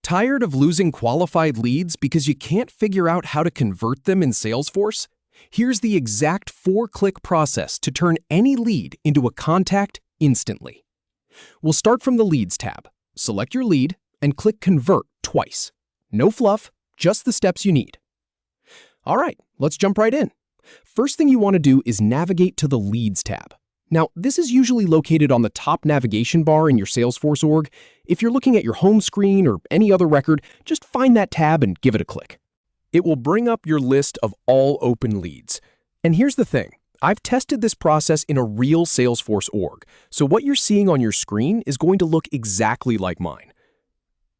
Tired of losing qualified leads because you can't figure out how to convert them in Salesforce? Here's the exact 4-click process to turn any lead into a contact instantly. We'll start from the Leads tab. Select your lead and click Convert twice. No fluff, just the steps you need. All right, let's jump right in. First thing you want to do is navigate to the Leads tab. Now, this is usually located on the top navigation bar in your Salesforce org. If you're looking at your home screen or any other record, just find that tab and give it a click. It will bring up your list of all open leads. And here's the thing. I've tested this process in a real Salesforce org, so what you're seeing on your screen is going to look exactly like mine.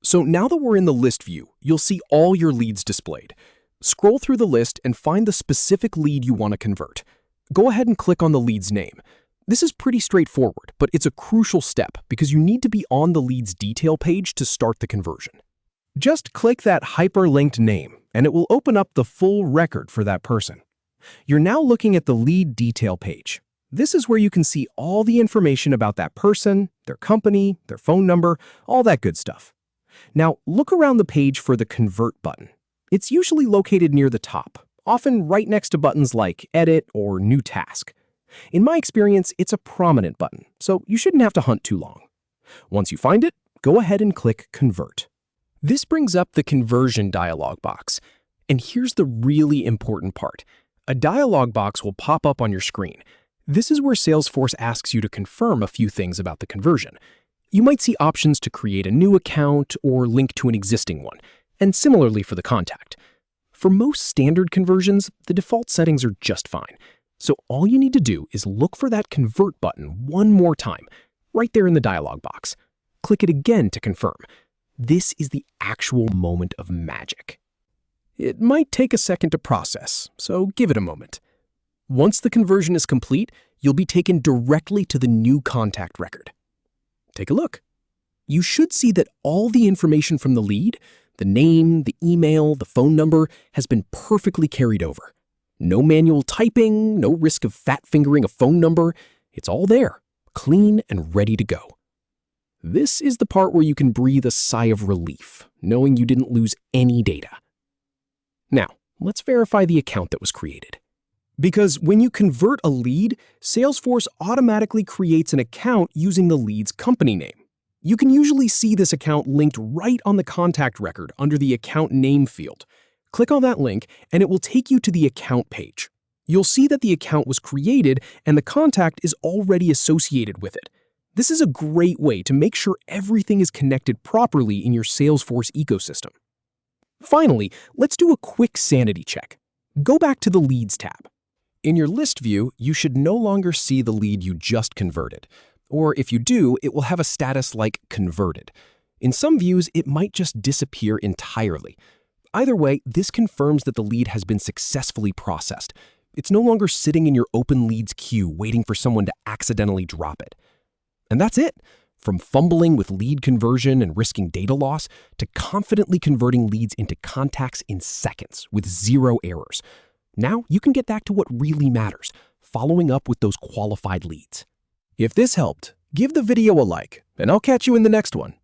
So now that we're in the list view, you'll see all your leads displayed. Scroll through the list and find the specific lead you want to convert. Go ahead and click on the lead's name. This is pretty straightforward, but it's a crucial step because you need to be on the lead's detail page to start the conversion. Just click that hyperlinked name, and it will open up the full record for that person. You're now looking at the lead detail page. This is where you can see all the information about that person, their company, their phone number, all that good stuff. Now, look around the page for the Convert button. It's usually located near the top, often right next to buttons like Edit or New Task. In my experience, it's a prominent button, so you shouldn't have to hunt too long. Once you find it, go ahead and click Convert. This brings up the conversion dialog box. And here's the really important part. A dialog box will pop up on your screen. This is where Salesforce asks you to confirm a few things about the conversion. You might see options to create a new account or link to an existing one, and similarly for the contact. For most standard conversions, the default settings are just fine. So all you need to do is look for that Convert button one more time, right there in the dialog box. Click it again to confirm. This is the actual moment of magic. It might take a second to process, so give it a moment. Once the conversion is complete, you'll be taken directly to the new contact record. Take a look. You should see that all the information from the lead, the name, the email, the phone number, has been perfectly carried over. No manual typing, no risk of fat-fingering a phone number. It's all there, clean and ready to go. This is the part where you can breathe a sigh of relief, knowing you didn't lose any data. Now, let's verify the account that was created. Because when you convert a lead, Salesforce automatically creates an account using the lead's company name. You can usually see this account linked right on the contact record under the account name field. Click on that link, and it will take you to the account page. You'll see that the account was created and the contact is already associated with it. This is a great way to make sure everything is connected properly in your Salesforce ecosystem. Finally, let's do a quick sanity check. Go back to the Leads tab. In your list view, you should no longer see the lead you just converted. Or if you do, it will have a status like Converted. In some views, it might just disappear entirely. Either way, this confirms that the lead has been successfully processed. It's no longer sitting in your open leads queue waiting for someone to accidentally drop it. And that's it. From fumbling with lead conversion and risking data loss to confidently converting leads into contacts in seconds with 0 errors. Now you can get back to what really matters, following up with those qualified leads. If this helped, give the video a like, and I'll catch you in the next one.